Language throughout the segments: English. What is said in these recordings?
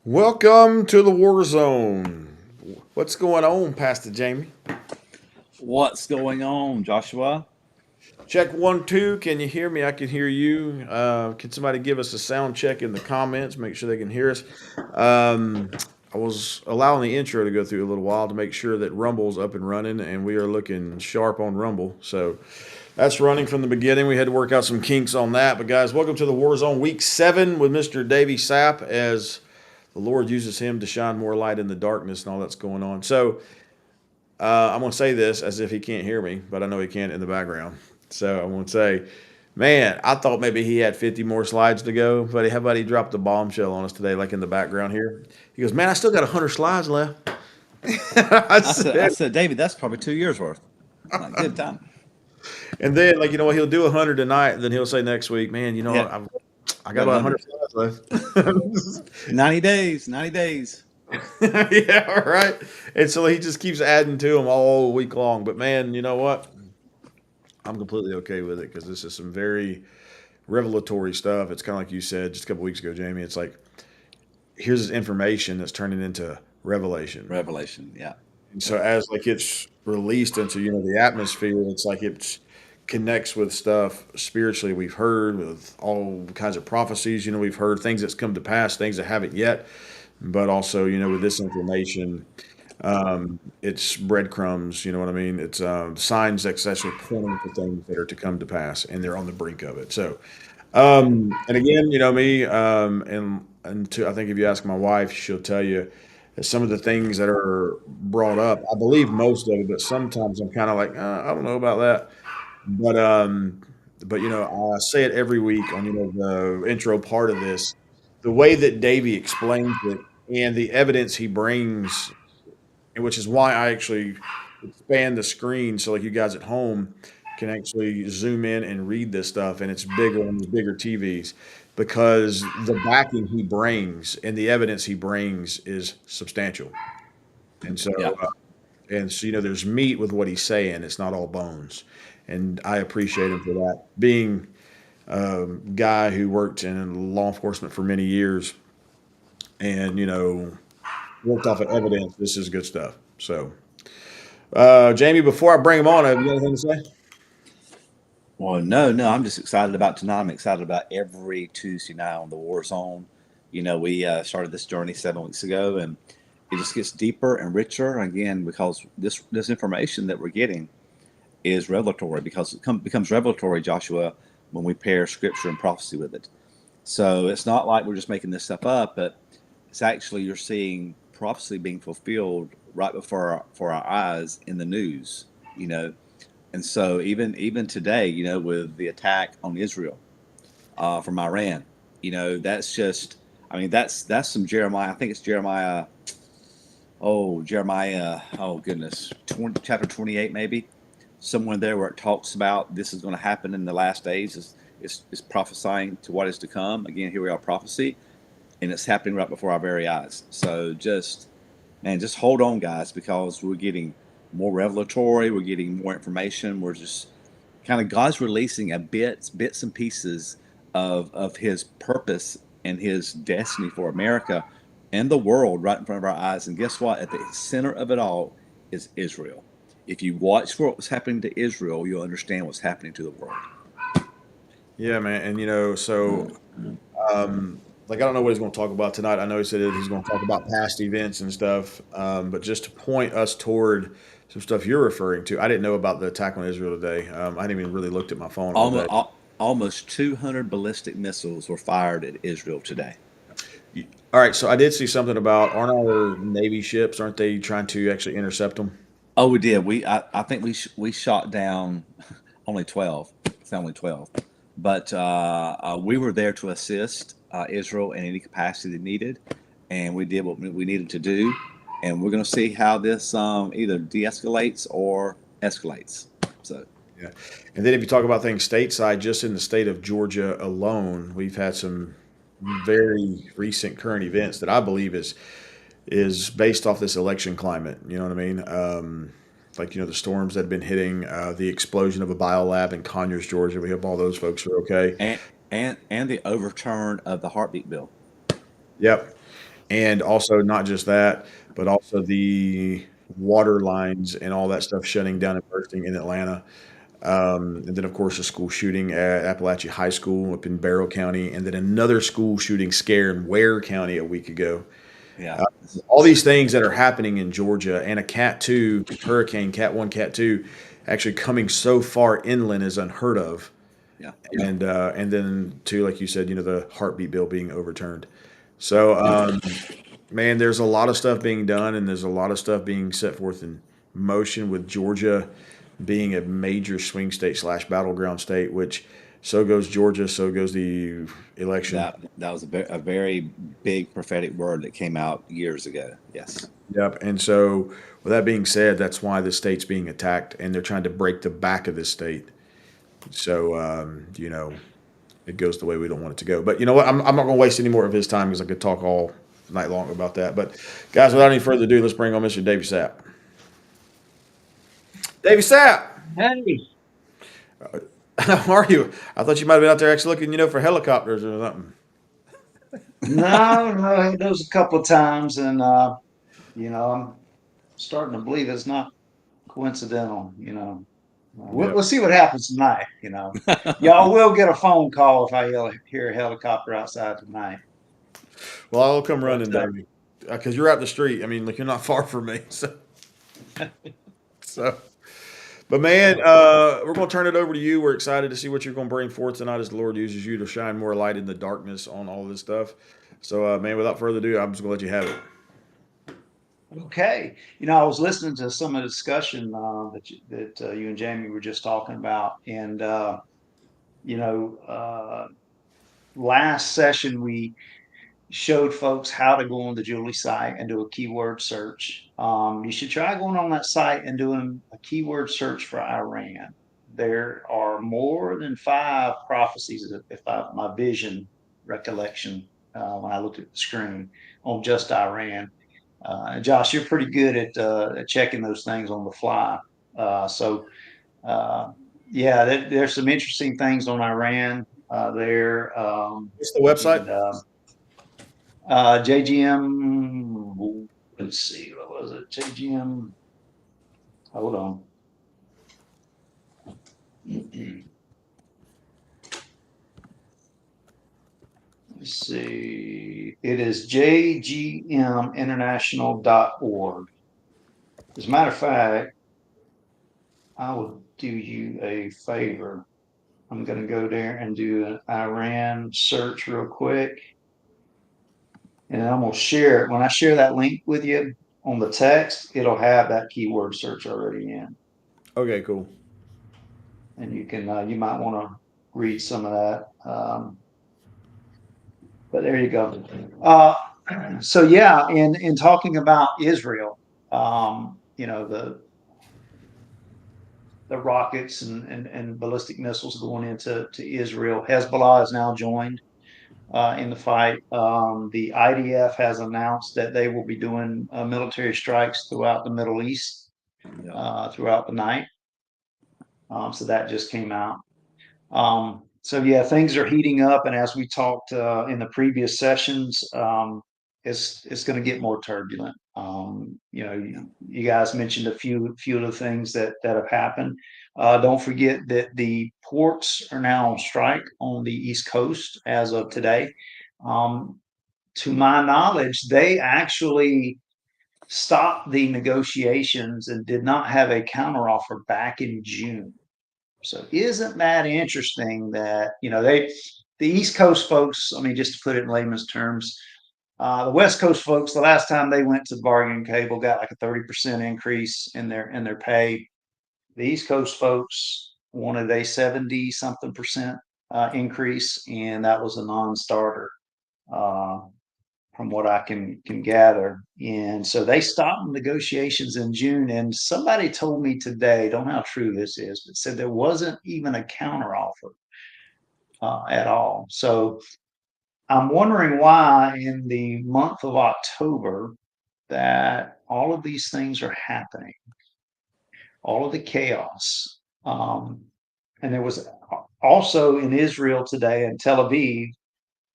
Welcome to the War Zone. What's going on, Pastor Jamie? What's going on, Joshua? Check 1, 2. Can you hear me? I can hear you. Can somebody give us a sound check in the comments? Make sure they can hear us. Um, I was allowing the intro to go through a little while to make sure that Rumble's up and running, and we are looking sharp on Rumble. So that's running from the beginning. We had to work out some kinks on that. But guys, welcome to the War Zone Week 7 with Mr. Davey Sapp as the Lord uses him to shine more light in the darkness and all that's going on. So I'm going to say this as if he can't hear me, but I know he can in the background. So I'm going to say, man, I thought maybe he had 50 more slides to go, but how about he dropped the bombshell on us today, like in the background here? He goes, man, I still got 100 slides left. I I said, said, David, that's probably 2 years worth. Like, good time. and then like what, he'll do 100 tonight, and then he'll say next week, man, Yeah, I got got about 100 100. slides left. 90 days, 90 days. Yeah, right. And so he just keeps adding to them all week long. But man, you know what? I'm completely okay with it because this is some very revelatory stuff. It's kind of like you said just a couple weeks ago, Jamie. It's like here's this information that's turning into revelation. Revelation, yeah. And so Yep. as like it's released into the atmosphere, it's like it connects with stuff spiritually we've heard with all kinds of prophecies. We've heard things that's come to pass, things that haven't yet, but also with this information. It's breadcrumbs, you know what I mean? It's signs that's actually pointing to things that are to come to pass, and they're on the brink of it. So, and again, me, and to, I think if you ask my wife, she'll tell you that some of the things that are brought up. I believe most of it, but sometimes I'm kind of like, I don't know about that. But I say it every week on the intro part of this. The way that Davey explains it and the evidence he brings, and which is why I actually expand the screen so like you guys at home can actually zoom in and read this stuff, and it's bigger on the bigger TVs because the backing he brings and the evidence he brings is substantial. And so, Yeah. there's meat with what he's saying. It's not all bones, and I appreciate him for that. Being a guy who worked in law enforcement for many years, and worked off of evidence, this is good stuff. So. Jamie, before I bring him on, have you got anything to say? Well, no, I'm just excited about tonight. I'm excited about every Tuesday night on the War Zone. We started this journey 7 weeks ago, and it just gets deeper and richer again because this information that we're getting is revelatory because becomes revelatory, Joshua, when we pair scripture and prophecy with it. So it's not like we're just making this stuff up, but it's actually you're seeing prophecy being fulfilled right before for our eyes in the news, you know. And so even today, with the attack on Israel from Iran, that's just, I mean, that's some Jeremiah. I think it's Jeremiah. Oh, Jeremiah. Oh goodness, chapter 28 maybe somewhere there where it talks about this is going to happen in the last days is prophesying to what is to come. Again, here we are prophecy, and it's happening right before our very eyes. So just man, just hold on, guys, because we're getting more revelatory. We're getting more information. We're just kind of God's releasing a bits and pieces of His purpose and His destiny for America and the world right in front of our eyes. And guess what? At the center of it all is Israel. If you watch for what's happening to Israel, you'll understand what's happening to the world. Yeah, man. And like I don't know what he's going to talk about tonight. I know he said that he's going to talk about past events and stuff, but just to point us toward some stuff you're referring to. I didn't know about the attack on Israel today. I didn't even really looked at my phone all Almost, day. almost 200 ballistic missiles were fired at Israel today. All right, so I did see something about aren't our Navy ships? Aren't they trying to actually intercept them? Oh, we did. I think we shot down only 12. It's only 12, but we were there to assist Israel in any capacity needed, and we did what we needed to do. And we're going to see how this either de-escalates or escalates. So Yeah. And then if you talk about things stateside, just in the state of Georgia alone, we've had some very recent current events that I believe is based off this election climate. You know what I mean? Like the storms that have been hitting, the explosion of a biolab in Conyers, Georgia. We hope all those folks are okay. and the overturn of the heartbeat bill. Yep. And also not just that, but also the water lines and all that stuff shutting down and bursting in Atlanta. And then, of course, a school shooting at Appalachia High School up in Barrow County, and then another school shooting scare in Ware County a week ago. Yeah. Uh, all these things that are happening in Georgia, and a Cat 2 hurricane, Cat 1, Cat 2, actually coming so far inland is unheard of. Yeah. And then, too, like you said, the heartbeat bill being overturned. So, man, there's a lot of stuff being done, and there's a lot of stuff being set forth in motion with Georgia being a major swing state slash battleground state, which so goes Georgia, so goes the election. That was a very big prophetic word that came out years ago. Yes. Yep. And so, with that being said, that's why the state's being attacked, and they're trying to break the back of this state. So, it goes the way we don't want it to go. But you know what? I'm not going to waste any more of his time because I could talk all night long about that. But, guys, without any further ado, let's bring on Mr. Davey Sapp. Davey Sapp! Hey, How are you? I thought you might have been out there actually looking, for helicopters or something. no, those a couple of times, and I'm starting to believe it's not coincidental. Yep. We'll see what happens tonight. Y'all will get a phone call if I hear a helicopter outside tonight. Well, I'll come But running, Davey, because you're out the street. I mean, like you're not far from me. So. But man, we're going to turn it over to you. We're excited to see what you're going to bring forth tonight as the Lord uses you to shine more light in the darkness on all this stuff. So, man, without further ado, I'm just going to let you have it. okay, I was listening to some of the discussion that you and Jamie were just talking about, and you know, uh, last session we showed folks how to go on the Julie site and do a keyword search. You should try going on that site and doing a keyword search for Iran. There are more than 5 prophecies, if my vision recollection when I looked at the screen on just Iran. Josh, you're pretty good at checking those things on the fly. So, uh, yeah, there's some interesting things on Iran there. What's the website? And JGM, let's see, what was it? JGM, hold on. Let's see, it is jgminternational.org. As a matter of fact, I will do you a favor. I'm going to go there and do an Iran search real quick. And I'm going to share it. When I share that link with you on the text, it'll have that keyword search already in. Okay, cool. And you might want to read some of that. But there you go. So yeah, in talking about Israel, the rockets and ballistic missiles going into Israel. Hezbollah is now joined in the fight. The IDF has announced that they will be doing military strikes throughout the Middle East throughout the night. So that just came out. So yeah, things are heating up, and as we talked in the previous sessions, it's going to get more turbulent. You guys mentioned a few of the things that have happened. Don't forget that the ports are now on strike on the East Coast as of today. To my knowledge, they actually stopped the negotiations and did not have a counteroffer back in June. So isn't that interesting that, the East Coast folks, I mean, just to put it in layman's terms, the West Coast folks, the last time they went to the bargaining table, got like a 30% increase in their pay. The East Coast folks wanted a 70 something percent increase, and that was a non-starter. Uh, from what I can gather. And so they stopped negotiations in June. And somebody told me today, don't know how true this is, but said there wasn't even a counteroffer at all. So I'm wondering why in the month of October that all of these things are happening, all of the chaos. And there was also in Israel today, in Tel Aviv,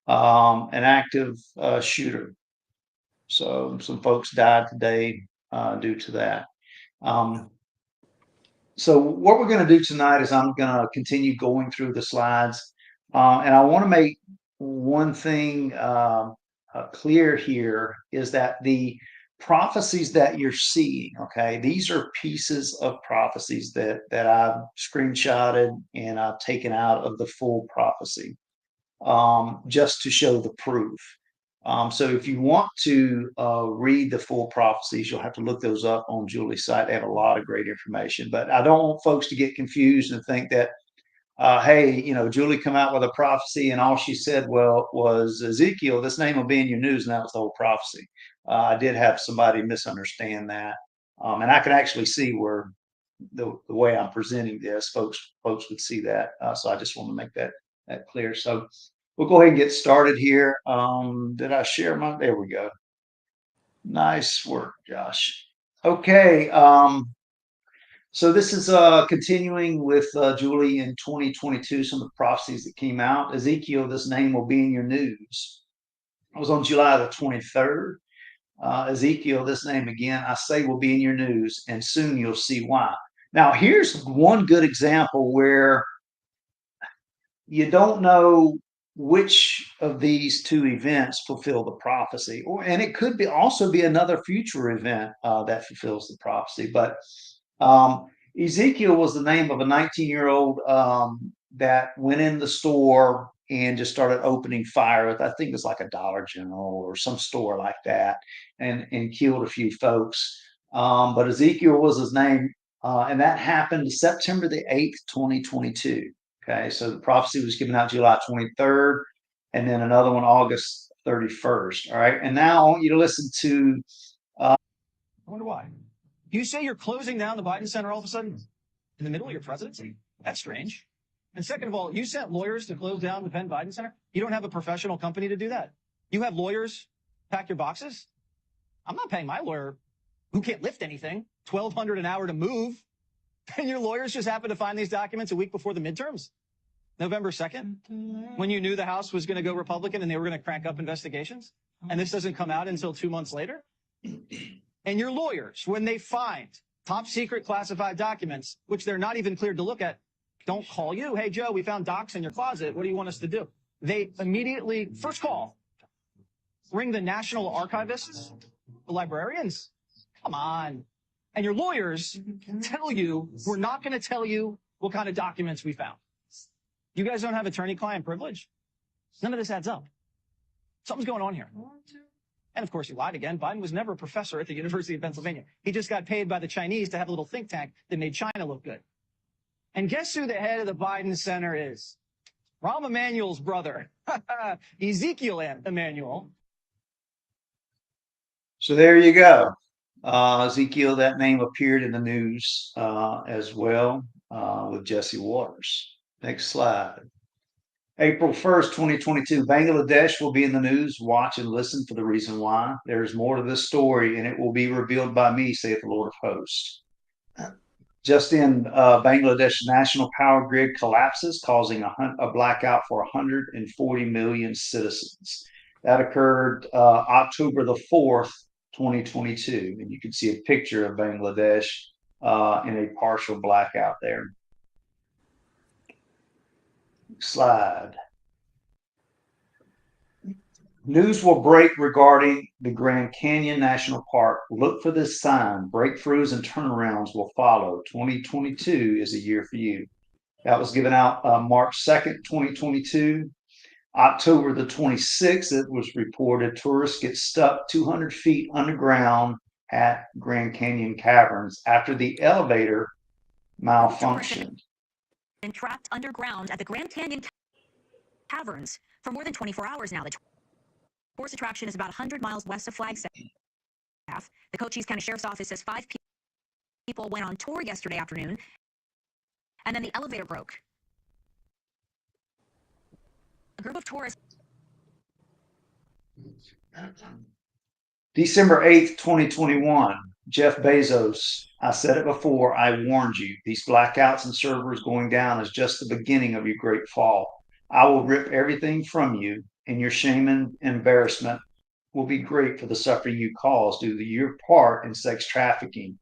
an active shooter. So some folks died today due to that. So what we're going to do tonight is I'm going to continue going through the slides, and I want to make one thing clear here is that the prophecies that you're seeing, okay, these are pieces of prophecies that I've screenshotted and I've taken out of the full prophecy, just to show the proof. So if you want to read the full prophecies, you'll have to look those up on Julie's site. They have a lot of great information, but I don't want folks to get confused and think that, hey, Julie come out with a prophecy and all she said, well, was Ezekiel, this name will be in your news, and that was the whole prophecy. I did have somebody misunderstand that. And I can actually see where the way I'm presenting this, folks would see that. So I just want to make that clear. So we'll go ahead and get started here. Did I share there we go. Nice work, Josh. Okay. So this is continuing with Julie in 2022, some of the prophecies that came out. Ezekiel, this name will be in your news. It was on July the 23rd. Ezekiel, this name again, I say will be in your news, and soon you'll see why. Now, here's one good example where you don't know which of these two events fulfill the prophecy, and it could be also be another future event that fulfills the prophecy. But Ezekiel was the name of a 19-year-old that went in the store and just started opening fire with, I think it was like a Dollar General or some store like that, and killed a few folks. But Ezekiel was his name, and that happened September the 8th, 2022. Okay, so the prophecy was given out July 23rd, and then another one August 31st. All right, and now I want you to listen to. I wonder why. You say you're closing down the Biden Center all of a sudden in the middle of your presidency? That's strange. And second of all, you sent lawyers to close down the Penn Biden Center? You don't have a professional company to do that? You have lawyers pack your boxes? I'm not paying my lawyer, who can't lift anything, $1,200 an hour to move. And your lawyers just happened to find these documents a week before the midterms, November 2nd, when you knew the House was going to go Republican and they were going to crank up investigations. And this doesn't come out until 2 months later. And your lawyers, when they find top secret classified documents, which they're not even cleared to look at, don't call you. Hey, Joe, we found docs in your closet. What do you want us to do? They immediately, first call, ring the National Archivists, the librarians. Come on. And your lawyers tell you, we're not going to tell you what kind of documents we found. You guys don't have attorney-client privilege? None of this adds up. Something's going on here. And of course, you lied again. Biden was never a professor at the University of Pennsylvania. He just got paid by the Chinese to have a little think tank that made China look good. And guess who the head of the Biden Center is? Rahm Emanuel's brother, Ezekiel Emanuel. So there you go. Ezekiel, that name appeared in the news as well with Jesse Waters. Next slide. April 1st, 2022, Bangladesh will be in the news. Watch and listen for the reason why. There's more to this story, and it will be revealed by me, saith the Lord of hosts. Just in Bangladesh, national power grid collapses, causing a blackout for 140 million citizens. That occurred October the 4th, 2022. And you can see a picture of Bangladesh in a partial blackout there. Slide. News will break regarding the Grand Canyon National Park. Look for this sign. Breakthroughs and turnarounds will follow. 2022 is a year for you. That was given out March 2nd, 2022. October the 26th, it was reported tourists get stuck 200 feet underground at Grand Canyon Caverns after the elevator malfunctioned. Been trapped underground at the Grand Canyon Caverns for more than 24 hours now. The tourist attraction is about 100 miles west of Flagstaff. The Cochise County Sheriff's Office says 5 people went on tour yesterday afternoon, and then the elevator broke. A group of tourists. December 8th, 2021. Jeff Bezos, I said it before, I warned you. These blackouts and servers going down is just the beginning of your great fall. I will rip everything from you, and your shame and embarrassment will be great for the suffering you cause due to your part in sex trafficking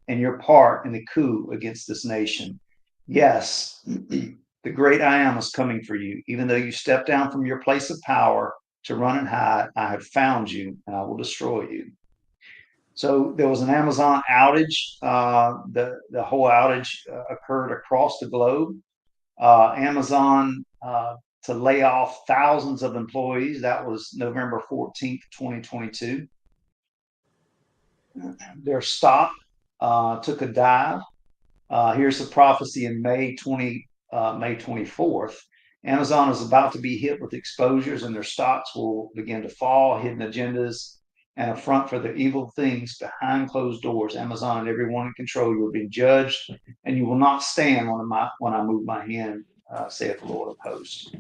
and your part in the coup against this nation. Yes, the great I am is coming for you. Even though you step down from your place of power to run and hide, I have found you and I will destroy you. So there was an Amazon outage. The whole outage occurred across the globe. Amazon to lay off thousands of employees. That was November 14th, 2022. Their stock took a dive. Here's the prophecy in May 24th. Amazon is about to be hit with exposures and their stocks will begin to fall. Hidden agendas and a front for the evil things behind closed doors. Amazon and everyone in control, you are being judged, and you will not stand when I move my hand, saith the Lord of hosts.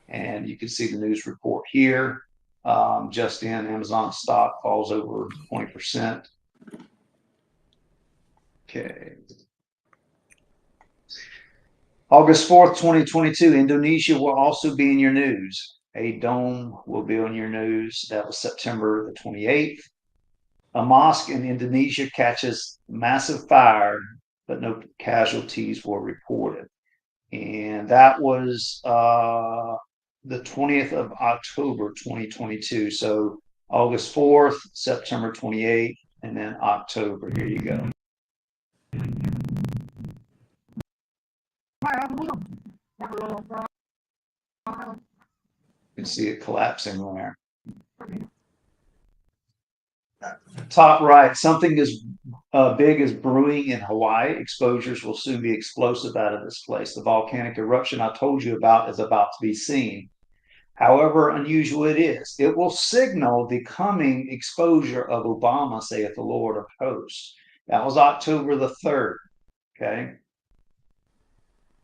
And you can see the news report here. Just in, Amazon stock falls over 20%. Okay. August 4th, 2022, Indonesia will also be in your news. A dome will be on your news. That was September the 28th. A mosque in Indonesia catches massive fire, but no casualties were reported. And that was the 20th of October, 2022. So August 4th, September 28th, and then October. Here you go. You can see it collapsing there. Top right, something as big as brewing in Hawaii. Exposures will soon be explosive out of this place. The volcanic eruption I told you about is about to be seen. However unusual it is, it will signal the coming exposure of Obama, saith the Lord of hosts. That was October the 3rd. Okay.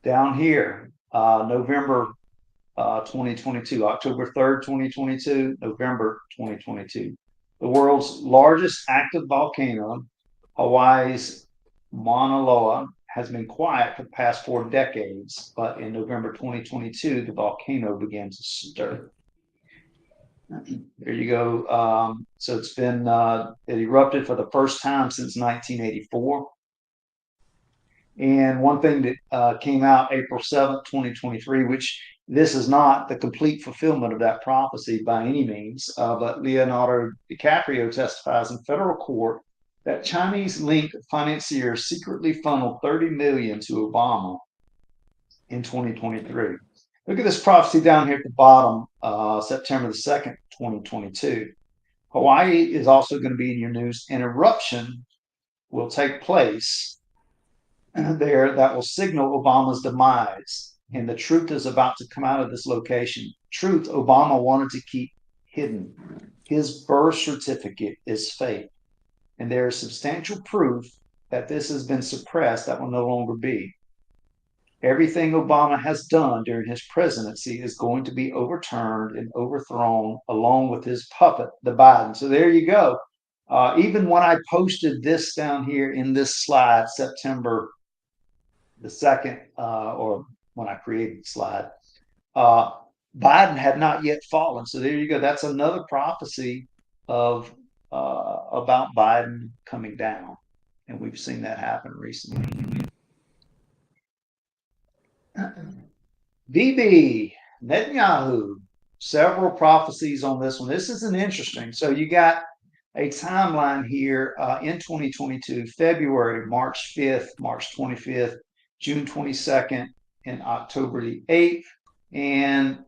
Down here, November 2022, October 3rd, 2022, November 2022. The world's largest active volcano, Hawaii's Mauna Loa, has been quiet for the past 4 decades, but in November 2022, the volcano began to stir. There you go. So it's been, it erupted for the first time since 1984. And one thing that came out April 7th, 2023, which this is not the complete fulfillment of that prophecy by any means, but Leonardo DiCaprio testifies in federal court that Chinese-linked financiers secretly funneled $30 million to Obama in 2023. Look at this prophecy down here at the bottom, September the 2nd, 2022. Hawaii is also going to be in your news. An eruption will take place there that will signal Obama's demise. And the truth is about to come out of this location. Truth Obama wanted to keep hidden. His birth certificate is fake. And there is substantial proof that this has been suppressed that will no longer be. Everything Obama has done during his presidency is going to be overturned and overthrown along with his puppet, the Biden. So there you go. Even when I posted this down here in this slide, September the 2nd, or when I created the slide, Biden had not yet fallen. So there you go. That's another prophecy of about Biden coming down, and we've seen that happen recently. Bibi Netanyahu, several prophecies on this one. This is an interesting. So you got a timeline here in 2022, February, March 5th, March 25th, June 22nd, and October the 8th. And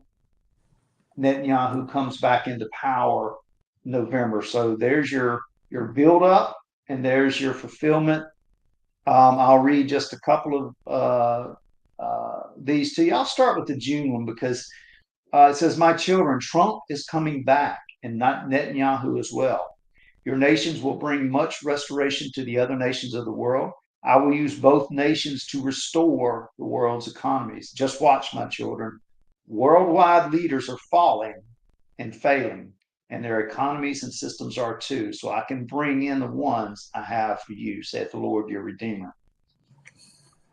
Netanyahu comes back into power November. So there's your build-up, and there's your fulfillment. I'll read just a couple of these to you. I'll start with the June one because it says, "My children, Trump is coming back, and not Netanyahu as well. Your nations will bring much restoration to the other nations of the world. I will use both nations to restore the world's economies. Just watch, my children. Worldwide leaders are falling and failing, and their economies and systems are too. So I can bring in the ones I have for you, saith the Lord your Redeemer."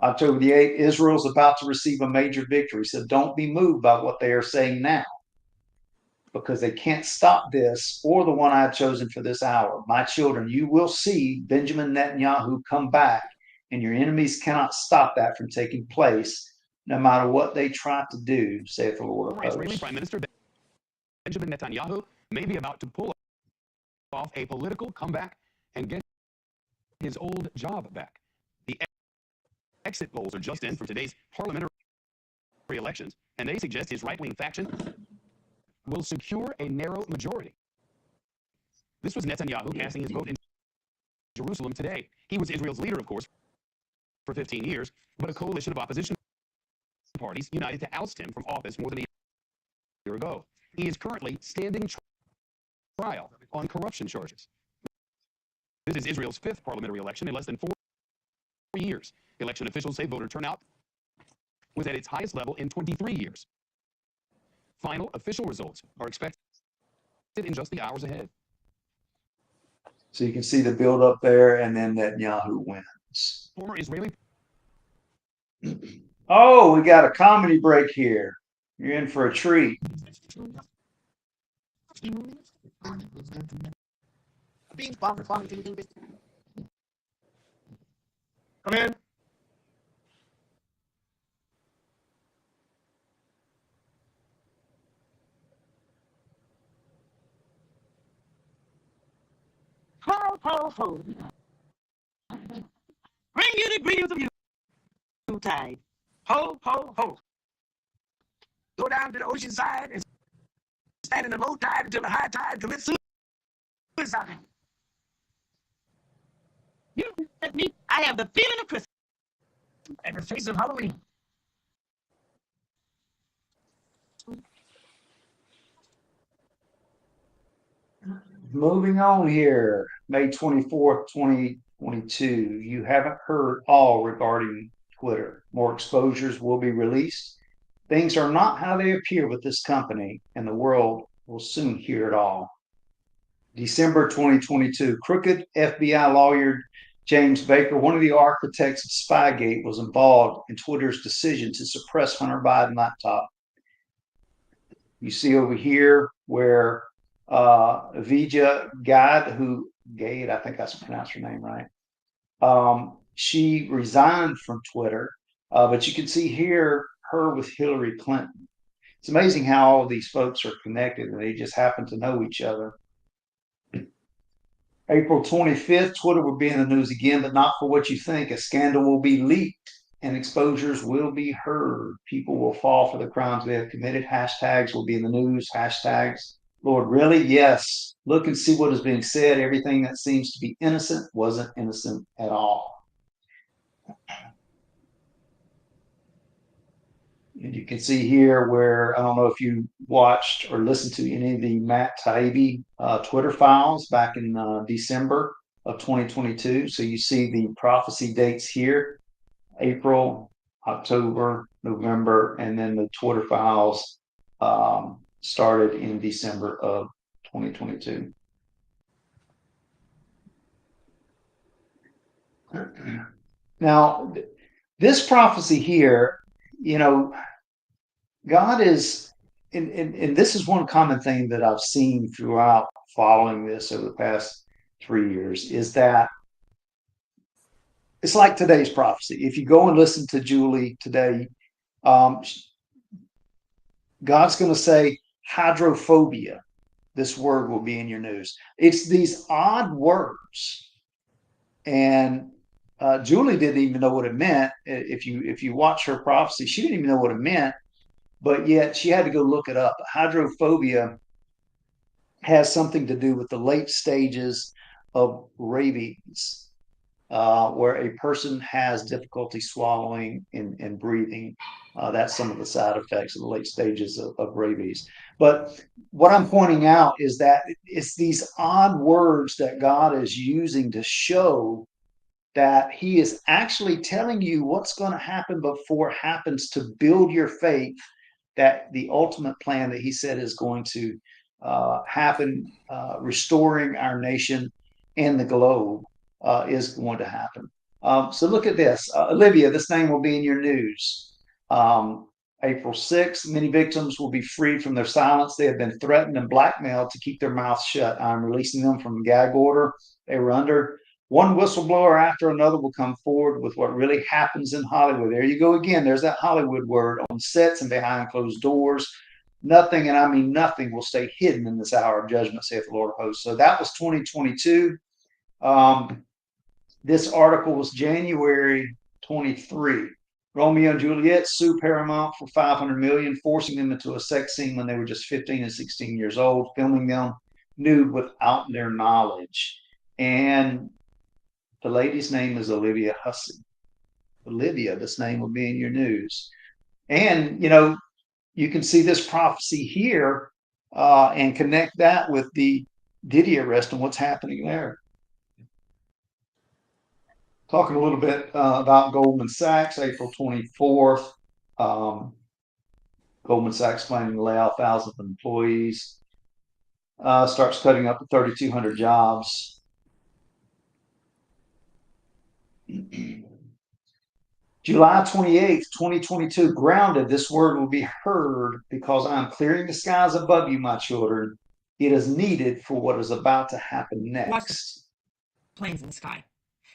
October the 8th, Israel's about to receive a major victory. So don't be moved by what they are saying now. because they can't stop this or the one I've chosen for this hour. My children, you will see Benjamin Netanyahu come back, and your enemies cannot stop that from taking place, no matter what they try to do, saith the Lord of Former Israeli hosts. Prime Minister Benjamin Netanyahu may be about to pull off a political comeback and get his old job back. The exit polls are just in for today's parliamentary elections, and they suggest his right-wing faction will secure a narrow majority. This was Netanyahu casting his vote in Jerusalem today. He was Israel's leader, of course, for 15 years, but a coalition of opposition parties united to oust him from office more than a year ago. He is currently standing trial on corruption charges. This is Israel's 5th parliamentary election in less than 4 years. Election officials say voter turnout was at its highest level in 23 years. Final official results are expected in just the hours ahead. So you can see the build up there, and then Netanyahu wins. Former Israeli Oh, we got a comedy break here. You're in for a treat. Come in. Ho, ho, ho. Bring you the greetings of Yuletide. Ho, ho, ho. Go down to the ocean side and stand in the low tide until the high tide commits suicide. You let me, I have the feeling of Christmas and the face of Halloween. Moving on here, May 24th, 2022. You haven't heard all regarding Twitter. More exposures will be released. Things are not how they appear with this company, and the world will soon hear it all. December 2022, crooked FBI lawyer James Baker, one of the architects of Spygate, was involved in Twitter's decision to suppress Hunter Biden laptop. You see over here where Vijay Gade, I think that's pronounced her name right. She resigned from Twitter, but you can see here her with Hillary Clinton. It's amazing how all of these folks are connected, and they just happen to know each other. April 25th, Twitter will be in the news again, but not for what you think. A scandal will be leaked and exposures will be heard. People will fall for the crimes they have committed. Hashtags will be in the news. Hashtags, Lord, really? Yes. Look and see what is being said. Everything that seems to be innocent wasn't innocent at all. And you can see here where, I don't know if you watched or listened to any of the Matt Taibbi Twitter files back in December of 2022. So you see the prophecy dates here, April, October, November, and then the Twitter files started in December of 2022. Now, this prophecy here, you know, God is, and this is one common thing that I've seen throughout following this over the past 3 years, is that it's like today's prophecy. If you go and listen to Julie today, God's going to say hydrophobia. This word will be in your news. It's these odd words, and Julie didn't even know what it meant. If you watch her prophecy, she didn't even know what it meant, but yet she had to go look it up. Hydrophobia has something to do with the late stages of rabies, where a person has difficulty swallowing and breathing. That's some of the side effects of the late stages of rabies. But what I'm pointing out is that it's these odd words that God is using to show that he is actually telling you what's going to happen before it happens, to build your faith that the ultimate plan that he said is going to happen, restoring our nation and the globe, is going to happen. So look at this. Olivia, this name will be in your news. April 6th, many victims will be freed from their silence. They have been threatened and blackmailed to keep their mouths shut. I'm releasing them from a gag order they were under. One whistleblower after another will come forward with what really happens in Hollywood. There you go again. There's that Hollywood word, on sets and behind closed doors. Nothing, and I mean nothing, will stay hidden in this hour of judgment, saith the Lord of hosts. So that was 2022. This article was January 23. Romeo and Juliet sue Paramount for $500 million, forcing them into a sex scene when they were just 15 and 16 years old, filming them nude without their knowledge. And the lady's name is Olivia Hussey. Olivia, this name will be in your news. And, you know, you can see this prophecy here and connect that with the Diddy arrest and what's happening there. Talking a little bit about Goldman Sachs, April 24th. Goldman Sachs planning to lay off thousands of employees. Starts cutting up to 3,200 jobs. July 28th, 2022, grounded. This word will be heard because I'm clearing the skies above you, my children. It is needed for what is about to happen next. Planes in the sky.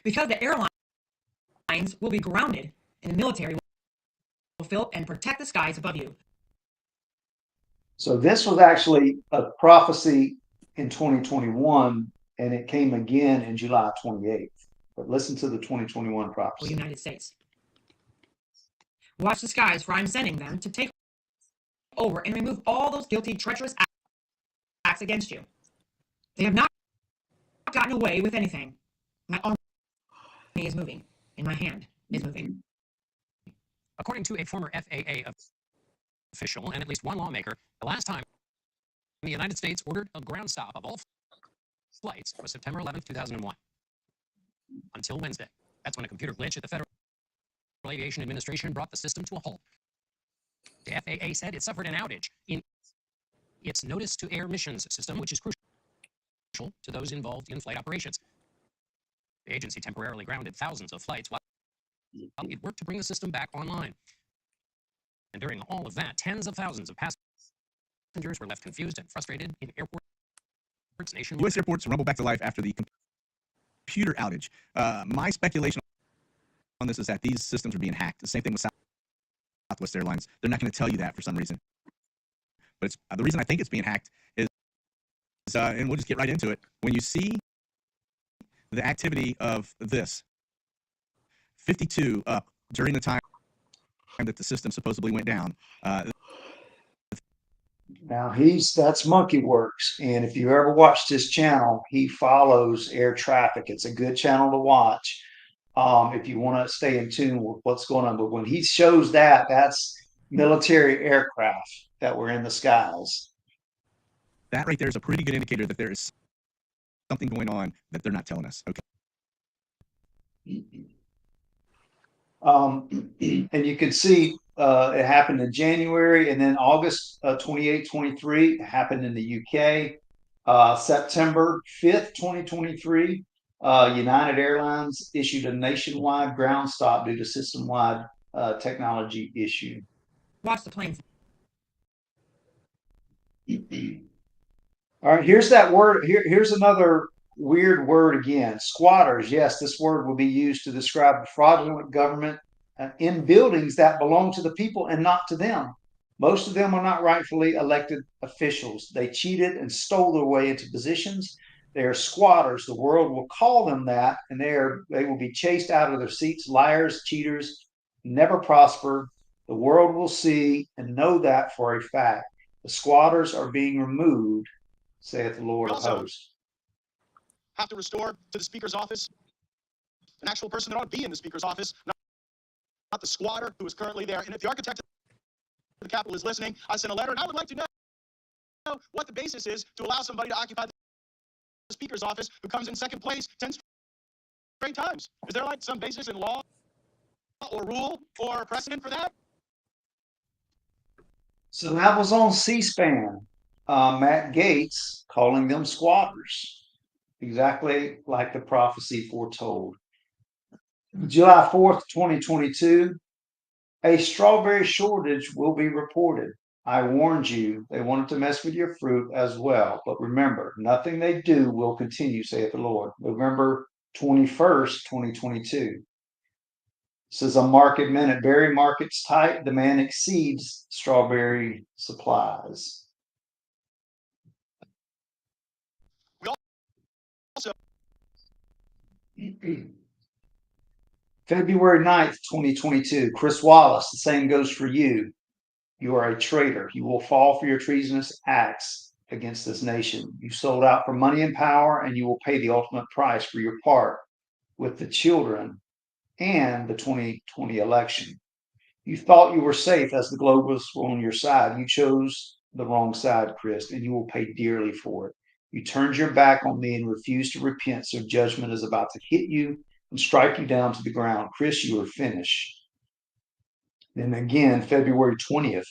Because the airlines will be grounded and the military will fill and protect the skies above you. So this was actually a prophecy in 2021, and it came again in July 28th. But listen to the 2021 prophecy. United States. Watch the skies, for I'm sending them to take over and remove all those guilty, treacherous acts against you. They have not gotten away with anything. My army is moving, and my hand is moving. According to a former FAA official and at least one lawmaker, the last time the United States ordered a ground stop of all flights was September 11th, 2001. Until Wednesday. That's when a computer glitch at the Federal Aviation Administration brought the system to a halt. The FAA said it suffered an outage in its notice to air missions system, which is crucial to those involved in flight operations. The agency temporarily grounded thousands of flights while it worked to bring the system back online. And during all of that, tens of thousands of passengers were left confused and frustrated in airports nationwide. U.S. airports rumble back to life after the computer outage. My speculation on this is that these systems are being hacked. The same thing with Southwest Airlines. They're not going to tell you that for some reason. But it's, the reason I think it's being hacked is, and we'll just get right into it. When you see the activity of this, 52 up during the time that the system supposedly went down. Now that's Monkey Works, and if you ever watched his channel, he follows air traffic. It's a good channel to watch if you want to stay in tune with what's going on. But when he shows that, that's military aircraft that were in the skies. That right there is a pretty good indicator that there is something going on that they're not telling us. Okay. And you can see it happened in January, and then August 28, 23, it happened in the UK. September 5th, 2023, United Airlines issued a nationwide ground stop due to system-wide technology issue. Watch the planes. All right, here's that word. Here's another weird word again. Squatters. Yes, this word will be used to describe fraudulent government in buildings that belong to the people and not to them. Most of them are not rightfully elected officials. They cheated and stole their way into positions. They are squatters. The world will call them that, and they will be chased out of their seats. Liars, cheaters, never prosper. The world will see and know that for a fact. The squatters are being removed, saith the Lord of hosts. Have to restore to the speaker's office an actual person that ought to be in the speaker's office, not the squatter who is currently there. And if the architect of the Capitol is listening, I sent a letter, and I would like to know what the basis is to allow somebody to occupy the speaker's office who comes in second place 10 straight times. Is there like some basis in law or rule or precedent for that? So that was on C-SPAN. Matt Gaetz calling them squatters, exactly like the prophecy foretold. July 4th, 2022, A strawberry shortage will be reported. I warned you, they wanted to mess with your fruit as well. But remember, nothing they do will continue, saith the Lord. November 21st, 2022. This is a market minute. Berry market's tight. Demand exceeds strawberry supplies. We also February 9th, 2022. Chris Wallace, the same goes for you. You are a traitor. You will fall for your treasonous acts against this nation. You sold out for money and power, and you will pay the ultimate price for your part with the children and the 2020 election. You thought you were safe as the globalists were on your side. You chose the wrong side, Chris, and you will pay dearly for it. You turned your back on me and refused to repent, so judgment is about to hit you and strike you down to the ground. Chris, you are finished. Then again, February 20th,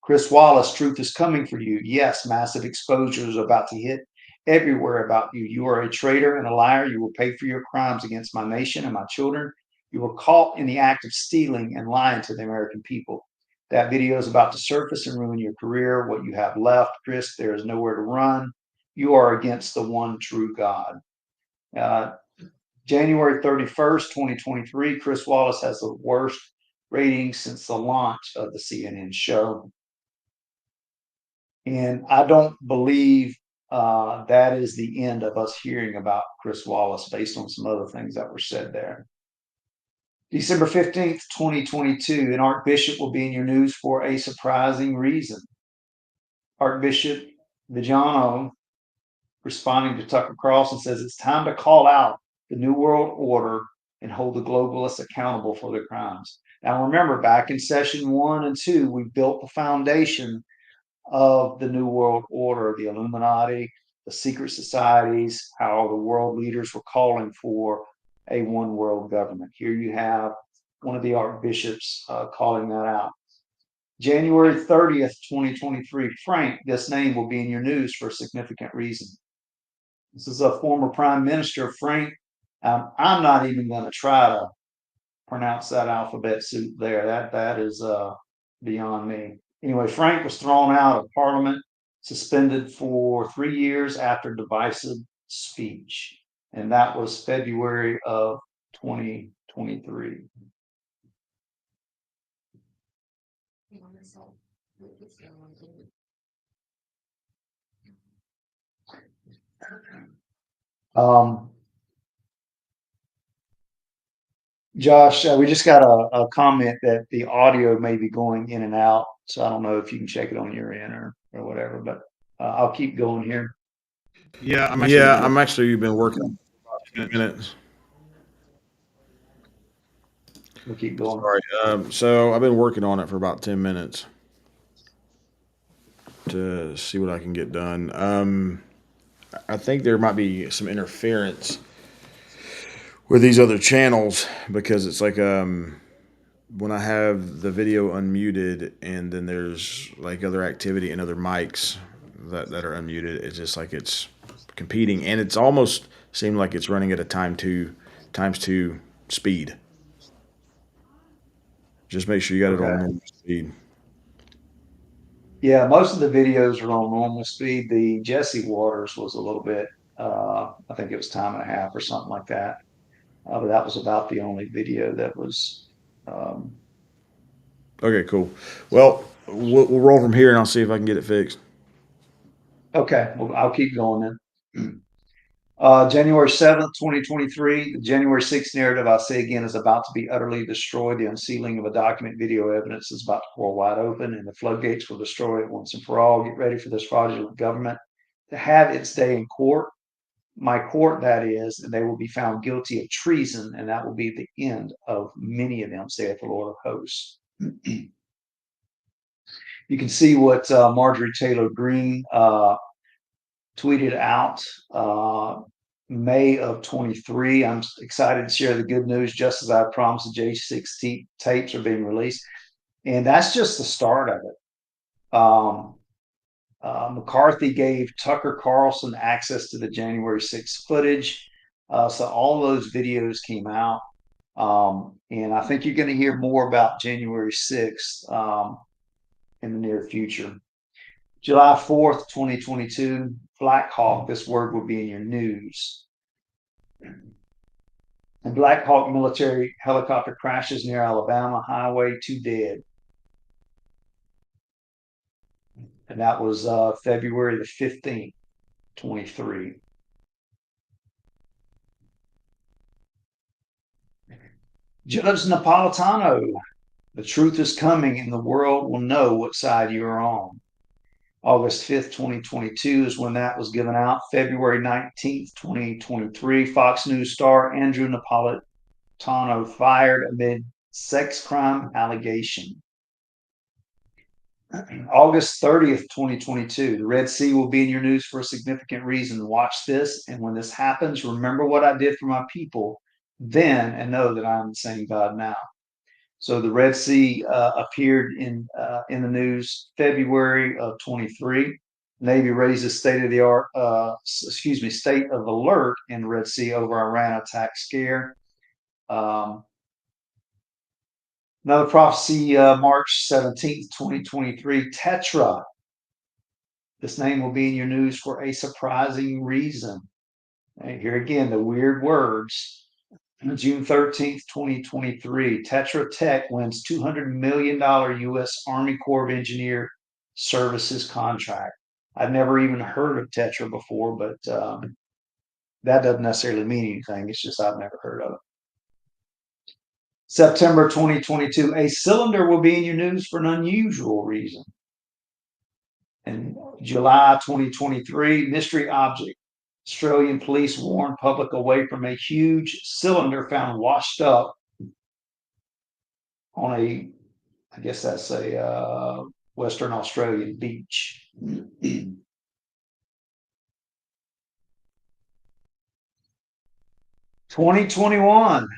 Chris Wallace, truth is coming for you. Yes, massive exposure is about to hit everywhere about you. You are a traitor and a liar. You will pay for your crimes against my nation and my children. You were caught in the act of stealing and lying to the American people. That video is about to surface and ruin your career, what you have left. Chris, there is nowhere to run. You are against the one true God. January 31st, 2023, Chris Wallace has the worst ratings since the launch of the CNN show. And I don't believe that is the end of us hearing about Chris Wallace based on some other things that were said there. December 15th, 2022, an archbishop will be in your news for a surprising reason. Archbishop Viggiano, responding to Tucker Carlson, says it's time to call out the New World Order and hold the globalists accountable for their crimes. Now, remember, back in session 1 and 2, we built the foundation of the New World Order, the Illuminati, the secret societies, how the world leaders were calling for a one world government. Here you have one of the archbishops calling that out. January 30th, 2023, Frank, this name will be in your news for a significant reason. This is a former prime minister, Frank. I'm not even going to try to pronounce that alphabet soup there. That is beyond me. Anyway, Frank was thrown out of parliament, suspended for 3 years after divisive speech. And that was February of 2023. Josh, we just got a comment that the audio may be going in and out. So I don't know if you can check it on your end or whatever, but I'll keep going here. Yeah, I'm actually been working on it for about 10 minutes. We'll keep going. Sorry. So I've been working on it for about 10 minutes to see what I can get done. I think there might be some interference with these other channels because it's like when I have the video unmuted and then there's like other activity and other mics that are unmuted, it's just like it's competing, and it's almost seemed like it's running at a times two speed. Just make sure you got it on normal speed. Yeah, most of the videos are on normal speed. The Jesse Waters was a little bit, I think it was time and a half or something like that. But that was about the only video that was. Okay, cool. Well, we'll roll from here and I'll see if I can get it fixed. Okay, well, I'll keep going then. January 7th, 2023, the January 6th narrative, I'll say again, is about to be utterly destroyed. The unsealing of a document video evidence is about to pour wide open, and the floodgates will destroy it once and for all. Get ready for this fraudulent government to have its day in court. My court, that is, and they will be found guilty of treason, and that will be the end of many of them, saith the Lord of hosts. You can see what Marjorie Taylor Greene tweeted out May of 23. I'm excited to share the good news. Just as I promised, the J6 tapes are being released. And that's just the start of it. McCarthy gave Tucker Carlson access to the January 6th footage. So all those videos came out. And I think you're going to hear more about January 6th in the near future. July 4th, 2022, Black Hawk. This word will be in your news. A Black Hawk military helicopter crashes near Alabama highway, 2 dead. And that was February the 15th, 23. Judge Napolitano, the truth is coming and the world will know what side you are on. August 5th, 2022 is when that was given out. February 19th, 2023, Fox News star Andrew Napolitano fired amid sex crime allegation. August 30th, 2022, the Red Sea will be in your news for a significant reason. Watch this, and when this happens, remember what I did for my people then and know that I'm the same God now. So the Red Sea appeared in the news February of 23. Navy raises state of alert in the Red Sea over Iran attack scare. Another prophecy, March 17th, 2023, Tetra. This name will be in your news for a surprising reason. And here again, the weird words. June 13th, 2023, Tetra Tech wins $200 million U.S. Army Corps of Engineer Services contract. I've never even heard of Tetra before, but that doesn't necessarily mean anything. It's just I've never heard of it. September 2022, a cylinder will be in your news for an unusual reason. In July 2023, mystery object. Australian police warn public away from a huge cylinder found washed up on I guess that's a Western Australian beach. 2021,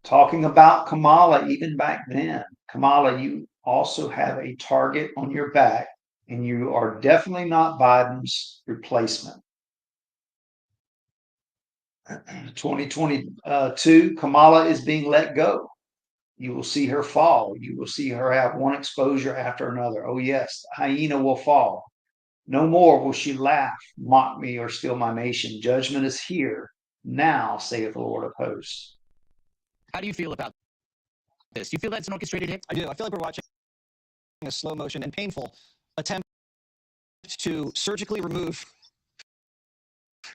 talking about Kamala even back then. Kamala, you also have a target on your back, and you are definitely not Biden's replacement. 2022, Kamala is being let go. You will see her fall. You will see her have one exposure after another. Oh, yes, the hyena will fall. No more will she laugh, mock me, or steal my nation. Judgment is here now, saith the Lord of hosts. How do you feel about this? Do you feel that's an orchestrated hit? I do. I feel like we're watching a slow motion and painful attempt to surgically remove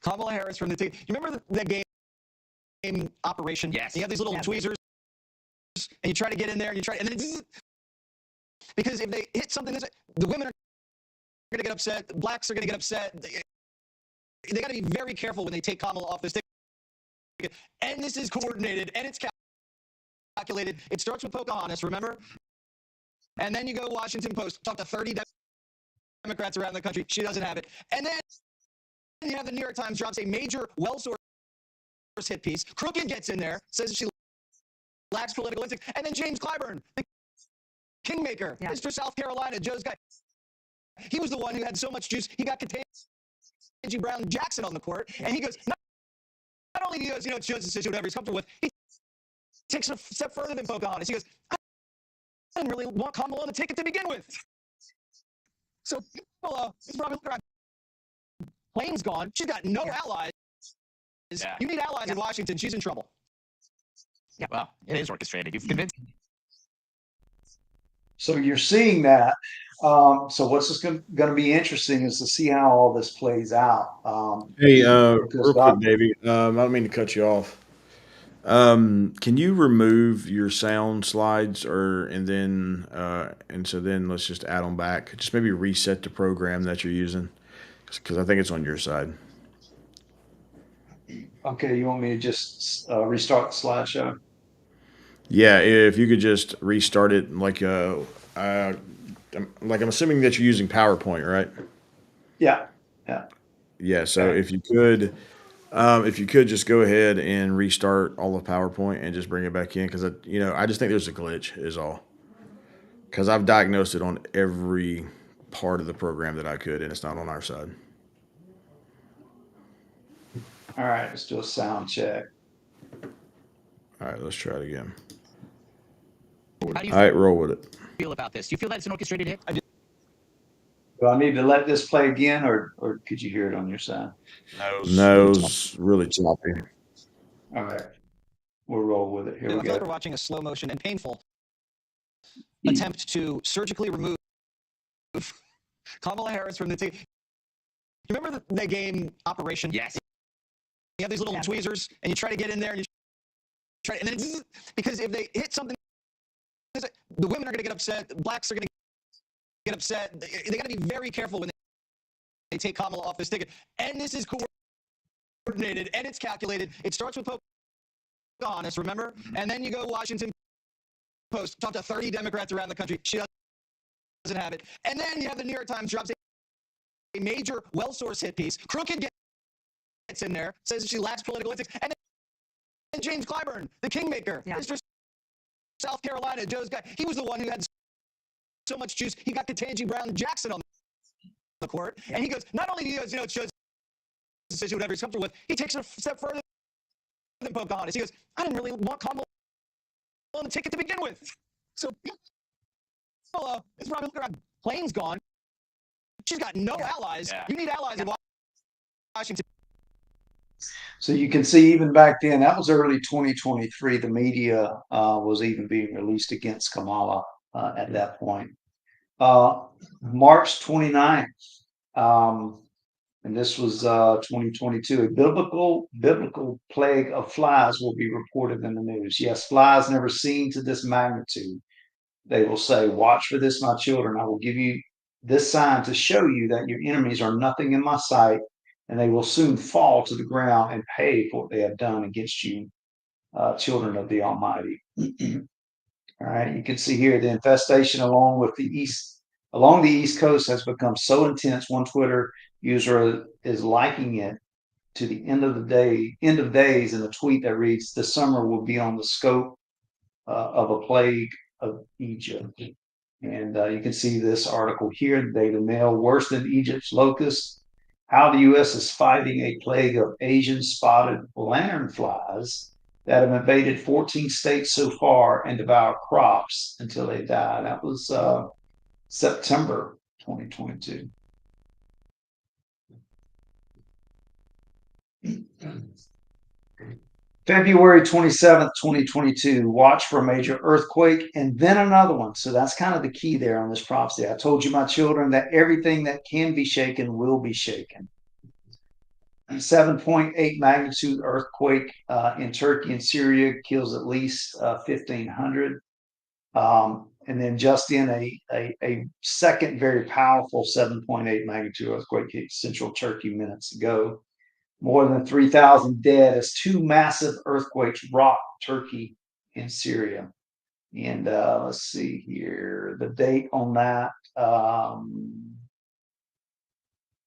Kamala Harris from the team. You remember that game Operation? Yes. You have these little tweezers, and you try to get in there, and then because if they hit something, the women are going to get upset, the blacks are going to get upset. They got to be very careful when they take Kamala off this ticket. And this is coordinated, and it's calculated. It starts with Pocahontas, remember? And then you go Washington Post, talk to 30 Democrats around the country. She doesn't have it. And then you have the New York Times drops a major well-sourced hit piece. Crooked gets in there, says she lacks political instinct. And then James Clyburn, the kingmaker, Mr. South Carolina, Joe's guy. He was the one who had so much juice, he got Ketanji Brown Jackson on the court. And he goes, not only do he goes, it's Joe's decision, whatever he's comfortable with, he takes it a step further than Pocahontas. He goes, I didn't really want Kamala on the ticket to begin with. So Kamala is probably plane's gone. She's got no allies. Yeah. You need allies in Washington. She's in trouble. Yeah, well, it is orchestrated. You've convinced. So you're seeing that. So what's just going to be interesting is to see how all this plays out. Hey, real quick, Davey. I don't mean to cut you off. Can you remove your sound slides and so then let's just add them back. Just maybe reset the program that you're using because I think it's on your side. Okay, you want me to just restart the slideshow? Yeah, if you could just restart it like I'm assuming that you're using PowerPoint, right? Yeah. Yeah, so if you could just go ahead and restart all of PowerPoint and just bring it back in because I just think there's a glitch is all. Because I've diagnosed it on every part of the program that I could, and it's not on our side. All right, let's do a sound check. All right, let's try it again. How do you All right, roll with it. feel about this? Do you feel that it's an orchestrated hit? Do I need to let this play again, or could you hear it on your side? No, it's really choppy. All right, we'll roll with it. Here I we feel like go. we're watching a slow motion and painful attempt to surgically remove Kamala Harris from the team. You remember the game Operation? Yes. You have these little tweezers, and you try to get in there, and you try, and then it's, because if they hit something, the women are going to get upset, the blacks are going to get upset. They got to be very careful when they take Kamala off this ticket. And this is coordinated, and it's calculated. It starts with Pocahontas, remember? And then you go Washington Post, talk to 30 Democrats around the country. She doesn't have it. And then you have the New York Times drops a major well-sourced hit piece. Crooked gets in there, says she lacks political ethics. And then James Clyburn, the kingmaker, Mr. South Carolina, Joe's guy. He was the one who had so much juice. He got Ketanji Brown Jackson on the court. And he goes, not only do he goes, it shows decision, whatever he's comfortable with, he takes it a step further than Pocahontas. He goes, I didn't really want Kamala on the ticket to begin with. So Kamala is probably looking around. Plane's gone. She's got no allies. You need allies in Washington. So you can see even back then, that was early 2023. The media was even being released against Kamala at that point. March 29th, and this was 2022. A biblical plague of flies will be reported in the news. Yes, flies never seen to this magnitude. They will say, "Watch for this, my children. I will give you this sign to show you that your enemies are nothing in my sight, and they will soon fall to the ground and pay for what they have done against you, children of the Almighty." All right, you can see here the infestation along the East Coast has become so intense. One Twitter user is likening it to the end of days in a tweet that reads, "The summer will be on the scope of a plague of Egypt." And you can see this article here, the Daily Mail, worse than Egypt's locusts, how the U.S. is fighting a plague of Asian spotted lanternflies that have invaded 14 states so far and devour crops until they die. That was September 2022. February 27th, 2022, watch for a major earthquake and then another one. So that's kind of the key there on this prophecy. I told you, my children, that everything that can be shaken will be shaken. 7.8 magnitude earthquake in Turkey and Syria kills at least 1,500. And then just in a second very powerful 7.8 magnitude earthquake hit central Turkey minutes ago. More than 3,000 dead as two massive earthquakes rocked Turkey and Syria. And let's see here, the date on that.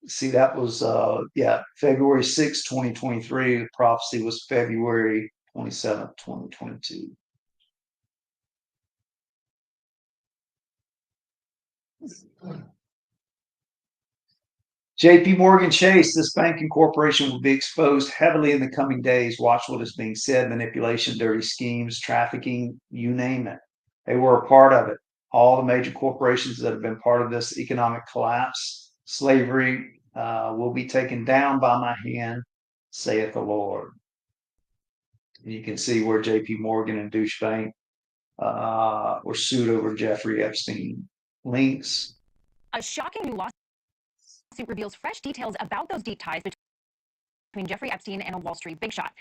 See, that was February 6, 2023. The prophecy was February 27th, 2022. JP Morgan Chase, this banking corporation will be exposed heavily in the coming days. Watch what is being said: manipulation, dirty schemes, trafficking, you name it. They were a part of it. All the major corporations that have been part of this economic collapse, slavery, will be taken down by my hand, saith the Lord. And you can see where JP Morgan and Deutsche Bank were sued over Jeffrey Epstein links. A shocking new lawsuit reveals fresh details about those deep ties between Jeffrey Epstein and a Wall Street big shot.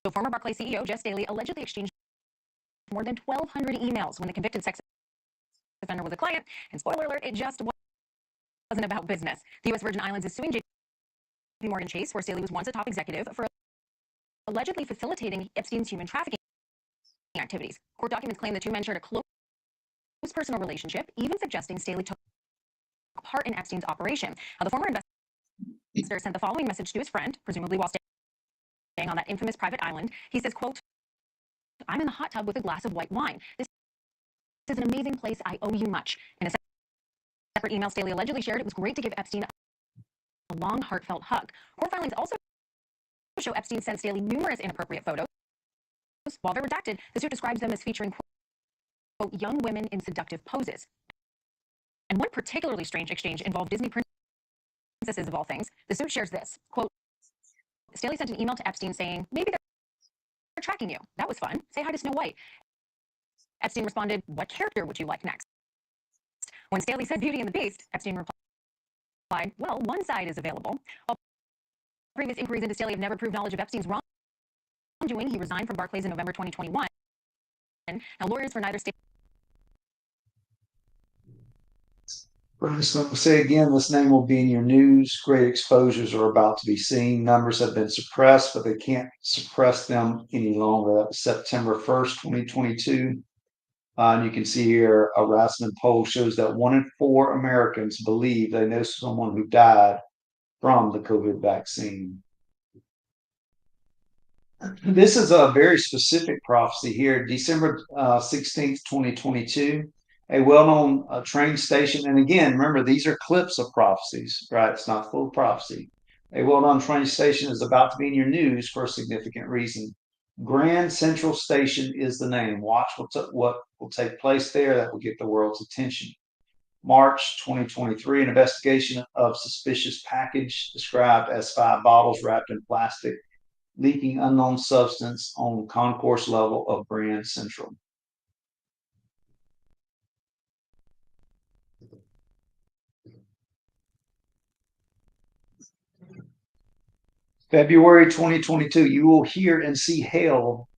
So former Barclays CEO Jess Daly allegedly exchanged more than 1,200 emails when the convicted sex offender was a client. And spoiler alert, it just wasn't about business. The U.S. Virgin Islands is suing JP Morgan Chase, where Daly was once a top executive, for allegedly facilitating Epstein's human trafficking activities. Court documents claim the two men shared a close personal relationship, even suggesting Staley took part in Epstein's operation. Now, the former investor sent the following message to his friend, presumably while staying on that infamous private island. He says, quote, "I'm in the hot tub with a glass of white wine. This is an amazing place. I owe you much." In a separate email Staley allegedly shared, it was great to give Epstein a long, heartfelt hug. Court filings also show Epstein sent Staley numerous inappropriate photos, while they're redacted, the suit describes them as featuring, quote, young women in seductive poses. And one particularly strange exchange involved Disney princesses of all things. The suit shares this, quote, Staley sent an email to Epstein saying, maybe they're tracking you. That was fun. Say hi to Snow White. Epstein responded, what character would you like next? When Staley said Beauty and the Beast, Epstein replied, well, one side is available. While previous inquiries into Staley have never proved knowledge of Epstein's wrongdoing, he resigned from Barclays in November 2021. Now, lawyers for neither state. So say again, this name will be in your news. Great exposures are about to be seen. Numbers have been suppressed, but they can't suppress them any longer. That was September 1st, 2022. And you can see here a Rasmussen poll shows that 1 in 4 Americans believe they know someone who died from the COVID vaccine. This is a very specific prophecy here. December 16th, 2022. A well-known train station, and again, remember, these are clips of prophecies, right? It's not full prophecy. A well-known train station is about to be in your news for a significant reason. Grand Central Station is the name. Watch what will take place there that will get the world's attention. March 2023, an investigation of suspicious package described as 5 bottles wrapped in plastic, leaking unknown substance on concourse level of Grand Central. February 2022, you will hear and see hail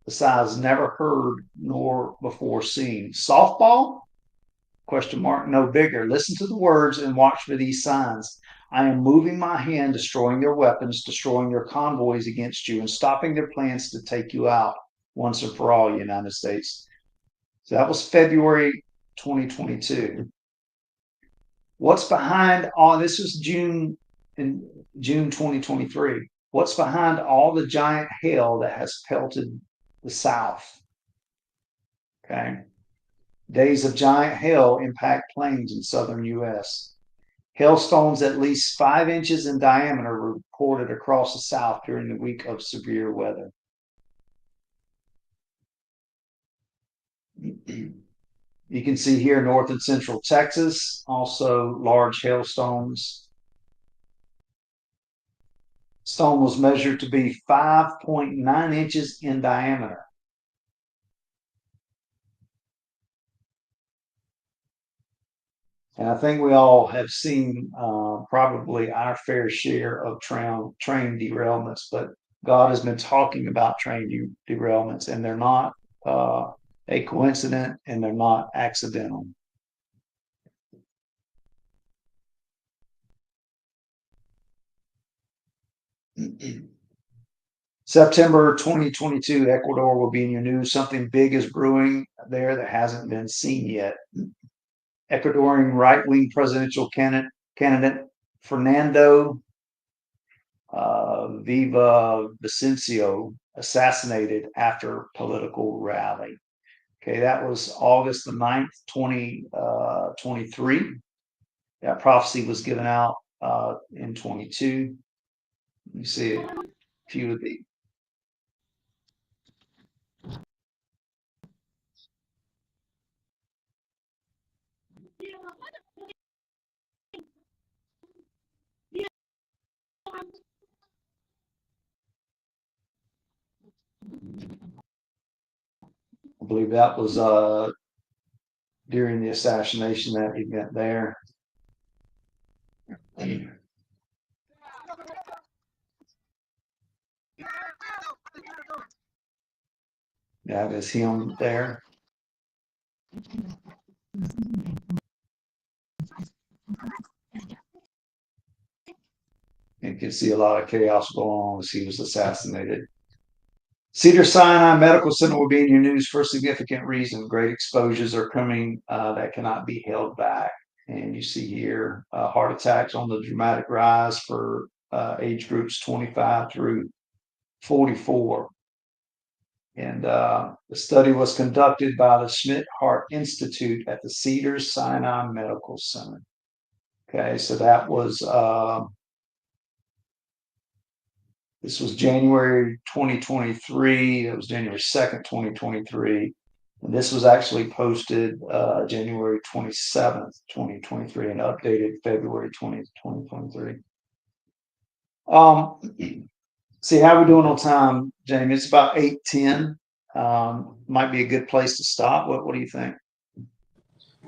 the size never heard nor before seen. Softball? Question mark, no bigger. Listen to the words and watch for these signs. I am moving my hand, destroying their weapons, destroying their convoys against you, and stopping their plans to take you out once and for all, United States. So that was February 2022. What's behind all this? Was June 2023. What's behind all the giant hail that has pelted the South? Okay. Days of giant hail impact plains in southern U.S. Hailstones at least 5 inches in diameter were reported across the South during the week of severe weather. You can see here north and central Texas, also large hailstones. Stone was measured to be 5.9 inches in diameter. And I think we all have seen probably our fair share of train derailments, but God has been talking about train derailments, and they're not a coincidence, and they're not accidental. September 2022, Ecuador will be in your news. Something big is brewing there that hasn't been seen yet. Ecuadorian right-wing presidential candidate Fernando Villavicencio assassinated after political rally. Okay, that was August the 9th, 2023. That prophecy was given out in 22. You see a few of the. I believe that was during the assassination, that event there. That is him there. You can see a lot of chaos going on as he was assassinated. Cedars-Sinai Medical Center will be in your news for a significant reason. Great exposures are coming that cannot be held back. And you see here heart attacks on the dramatic rise for age groups 25 through 44. And the study was conducted by the Schmidt Heart Institute at the Cedars-Sinai Medical Center. Okay, so that was This was January 2023. That was January 2nd, 2023. And this was actually posted January 27th, 2023, and updated February 20th, 2023. See how we doing on time, Jamie? It's about 8:10. Might be a good place to stop. What do you think?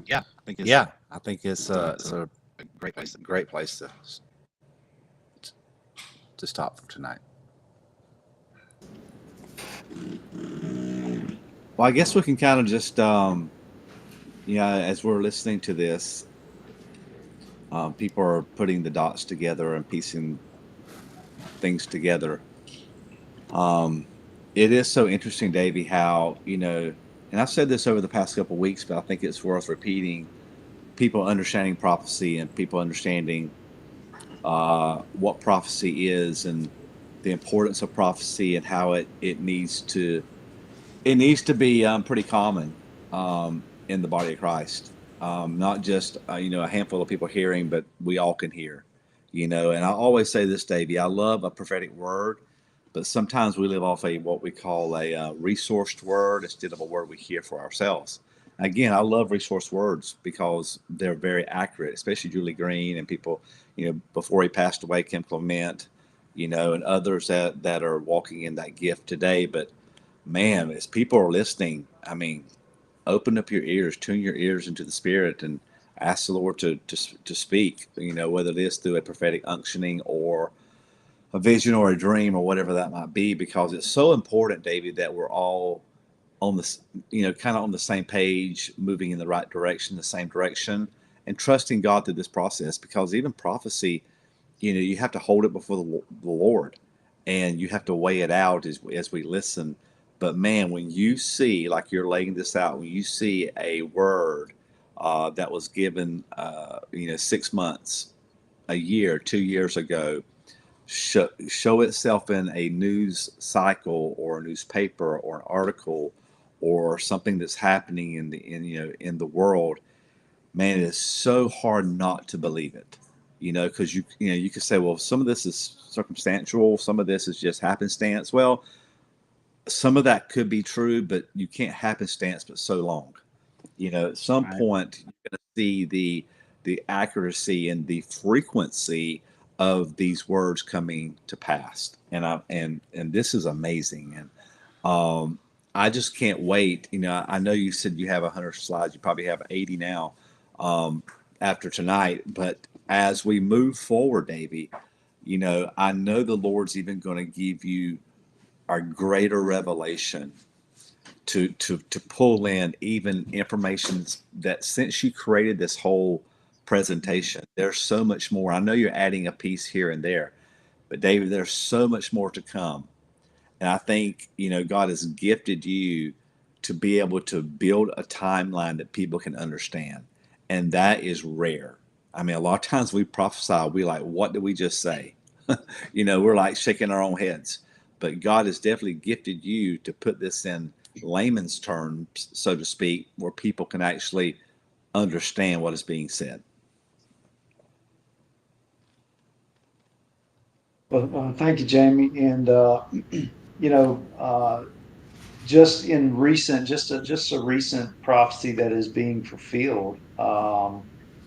Yeah, I think it's Yeah, I think it's it's a a great place. great place to stop for tonight. Well, I guess we can kind of just, as we're listening to this, people are putting the dots together and piecing things together. It is so interesting, Davey, how, and I've said this over the past couple of weeks, but I think it's worth repeating. People understanding prophecy and people understanding what prophecy is and the importance of prophecy and how it needs to be pretty common in the body of Christ. Not just a handful of people hearing, but we all can hear. And I always say this, Davey, I love a prophetic word, but sometimes we live off what we call a resourced word instead of a word we hear for ourselves. Again, I love resource words because they're very accurate, especially Julie Green and people, before he passed away, Kim Clement, and others that are walking in that gift today. But man, as people are listening, I mean, open up your ears, tune your ears into the Spirit, and ask the Lord to speak. Whether it is through a prophetic unctioning or a vision or a dream or whatever that might be, because it's so important, David, that we're all on this, kind of on the same page, moving in the right direction, the same direction, and trusting God through this process. Because even prophecy, you have to hold it before the Lord, and you have to weigh it out as we listen. But man, when you see, like you're laying this out, when you see a word that was given, 6 months, a year, 2 years ago, show itself in a news cycle or a newspaper or an article or something that's happening in the world, man, it is so hard not to believe it. Because you could say, well, some of this is circumstantial, some of this is just happenstance. Well, some of that could be true, but you can't happenstance but so long. At some Right. point you're going to see the accuracy and the frequency of these words coming to pass. And this is amazing. And I just can't wait. I know you said you have 100 slides. You probably have 80 now after tonight. But as we move forward, Davey, I know the Lord's even going to give you a greater revelation to pull in even information that since you created this whole presentation, there's so much more. I know you're adding a piece here and there, but David, there's so much more to come. And I think, God has gifted you to be able to build a timeline that people can understand. And that is rare. I mean, a lot of times we prophesy, we like, what did we just say? We're like shaking our own heads. But God has definitely gifted you to put this in layman's terms, so to speak, where people can actually understand what is being said. Well, thank you, Jamie. And just in recent, just a recent prophecy that is being fulfilled.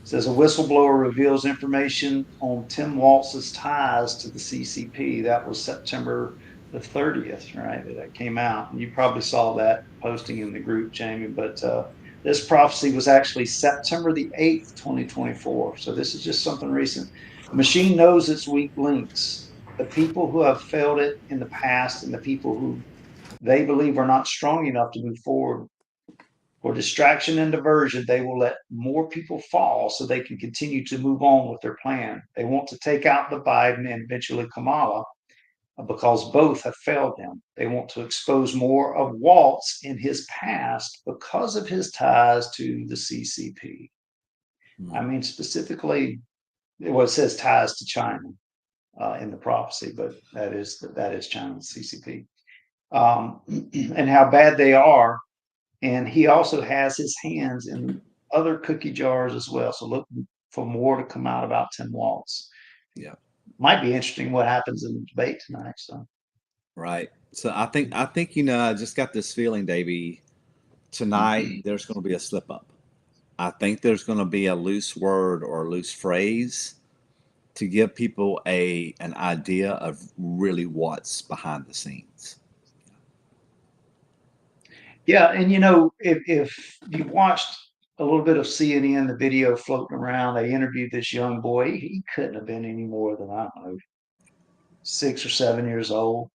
Says a whistleblower reveals information on Tim Walz's ties to the CCP. That was September the 30th, right? That came out, and you probably saw that posting in the group, Jamie. But this prophecy was actually September the 8th, 2024. So this is just something recent. The machine knows its weak links. The people who have failed it in the past, and the people who they believe are not strong enough to move forward. For distraction and diversion, they will let more people fall so they can continue to move on with their plan. They want to take out the Biden and eventually Kamala because both have failed them. They want to expose more of Waltz in his past because of his ties to the CCP. I mean, specifically, it says ties to China in the prophecy, but that is China, the CCP. And how bad they are. And he also has his hands in other cookie jars as well. So look for more to come out about Tim Waltz. Yeah. might be interesting what happens in the debate tonight. So Right. So I think I just got this feeling, Davey, tonight there's going to be a slip up. I think there's going to be a loose word or a loose phrase to give people an idea of really what's behind the scenes. yeah, and if you watched a little bit of CNN, the video floating around, they interviewed this young boy. He couldn't have been any more than, I don't know, 6 or 7 years old.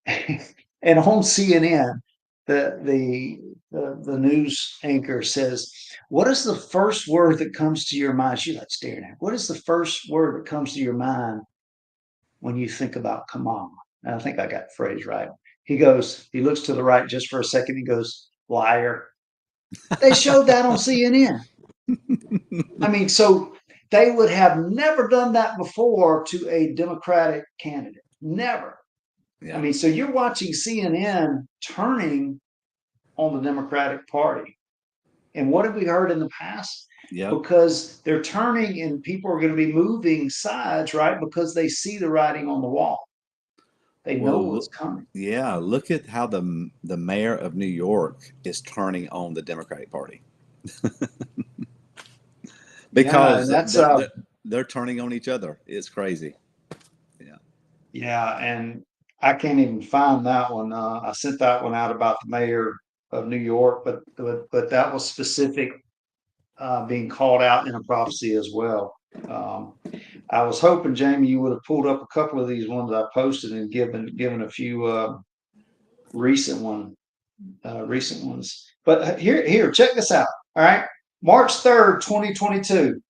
And on CNN, the news anchor says, "What is the first word that comes to your mind?" She's like staring at him. "What is the first word that comes to your mind when you think about Kamala?" And I think I got the phrase right. He goes, he looks to the right just for a second. He goes, "Liar." They showed that on CNN. I mean, so they would have never done that before to a Democratic candidate. Never. I Yeah. mean, so you're watching CNN turning on the Democratic Party. And what have we heard in the past? Yep. Because they're turning and people are going to be moving sides, right? Because they see the writing on the wall. They know Well, what's coming. yeah. Look at how the mayor of New York is turning on the Democratic Party Yeah, because and that's they're turning on each other. It's crazy. Yeah. yeah, and I can't even find that one. I sent that one out about the mayor of New York, but that was specific, being called out in a prophecy as well. I was hoping, Jamie, you would have pulled up a couple of these ones I posted and given a few recent recent ones. But here, check this out. All right, March 3rd, 2022.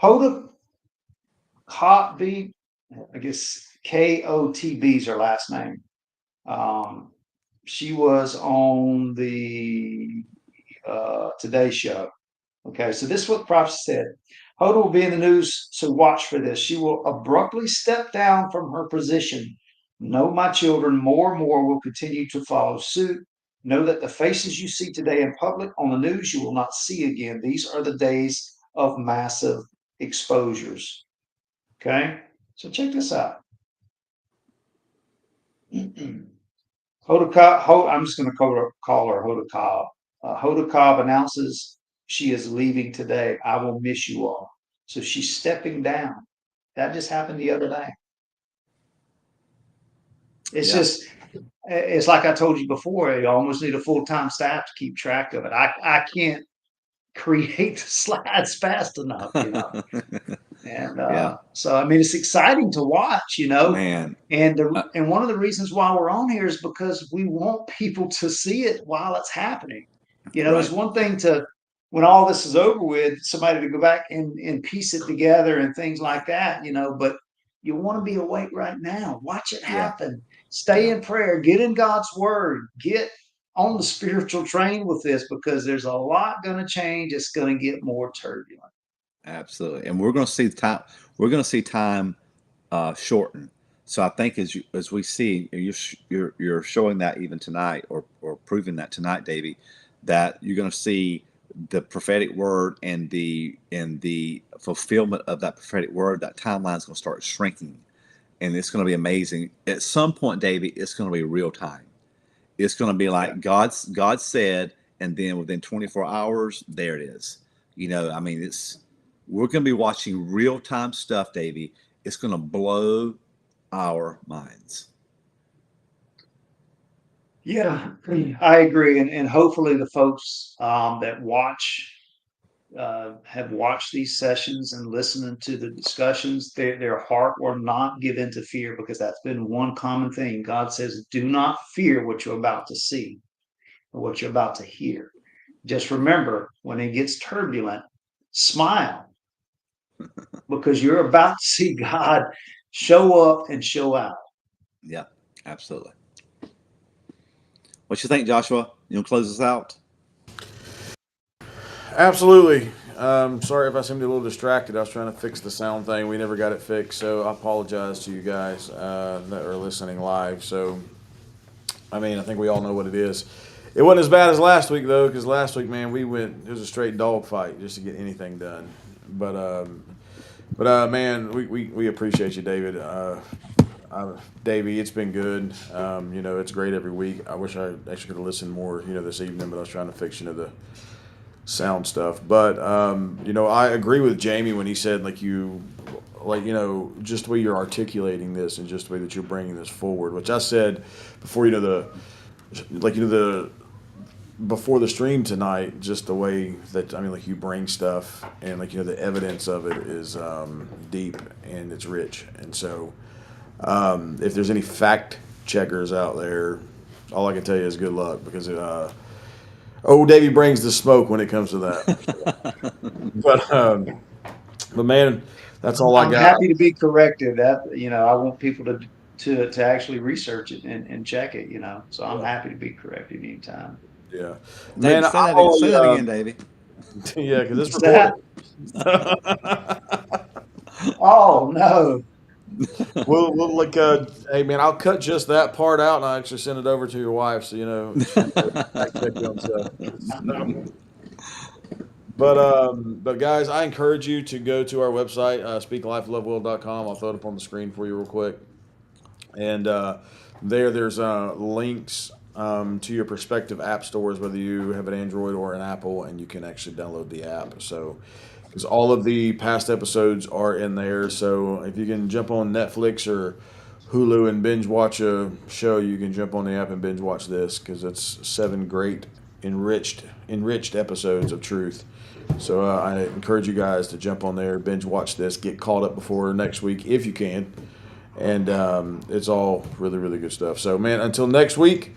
Hoda Kotb, I guess Kotb is her last name. She was on the Today Show. Okay, so this is what the prophet said. Hoda will be in the news, so watch for this. She will abruptly step down from her position. No, my children, more and more will continue to follow suit. Know that the faces you see today in public on the news, you will not see again. These are the days of massive exposures. Okay, so check this out. I'm just going to call her Hoda Kotb. Hoda Kotb announces she is leaving today. I will miss you all. So she's stepping down. That just happened the other day. It's Yeah. just, it's like I told you before, you almost need a full-time staff to keep track of it. I can't create the slides fast enough, And Yeah. so, I mean, it's exciting to watch, Man. and one of the reasons why we're on here is because we want people to see it while it's happening. It's Right. one thing to, when all this is over with, somebody to go back and piece it together and things like that, but you want to be awake right now. Watch it Yeah. happen. Stay Yeah. in prayer. Get in God's word. Get on the spiritual train with this because there's a lot going to change. It's going to get more turbulent. Absolutely. And we're going to see time. We're going to see time shorten. So I think as we see, you're showing that even tonight, or proving that tonight, Davey, that you're going to see the prophetic word and the fulfillment of that prophetic word. That timeline is going to start shrinking, and it's going to be amazing. At some point, Davey, it's going to be real time. It's going to be like God said, and then within 24 hours, there it is. I mean, we're going to be watching real time stuff, Davey. It's going to blow our minds. Yeah, I agree, and hopefully the folks that watch have watched these sessions and listening to the discussions, their heart will not give in to fear, because that's been one common thing. God says, "Do not fear what you're about to see or what you're about to hear." Just remember, when it gets turbulent, smile, because you're about to see God show up and show out. Yeah, absolutely. What you think, Joshua? You want to close us out? Absolutely. Sorry if I seemed a little distracted. I was trying to fix the sound thing. We never got it fixed, so I apologize to you guys that are listening live. So, I mean, I think we all know what it is. It wasn't as bad as last week, though, because last week, man, it was a straight dog fight just to get anything done. But But man, we appreciate you, David. Davey, it's been good. It's great every week. I wish I actually could have listened more, this evening, but I was trying to fix, the sound stuff. But I agree with Jamie when he said just the way you're articulating this and just the way that you're bringing this forward, which I said before, the before the stream tonight, just the way that you bring stuff and the evidence of it is deep and it's rich. And so if there's any fact checkers out there, all I can tell you is good luck, because Davey brings the smoke when it comes to that. but man, that's all I I'm got. happy to be corrected. That I want people to actually research it and check it. So I'm happy to be corrected anytime. Yeah, David, man. say that again, Davey. Yeah, because it's What's that? recorded. Oh no. We'll hey man, I'll cut just that part out and I'll actually send it over to your wife, so check you on stuff. But guys, I encourage you to go to our website, speaklifelovewill.com. I'll throw it up on the screen for you real quick. And there's links to your prospective app stores, whether you have an Android or an Apple, and you can actually download the app. So, because all of the past episodes are in there. So if you can jump on Netflix or Hulu and binge watch a show, you can jump on the app and binge watch this, because it's 7 great enriched episodes of truth. So I encourage you guys to jump on there, binge watch this, get caught up before next week if you can. And it's all really, really good stuff. So man, until next week,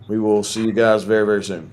we will see you guys very, very soon.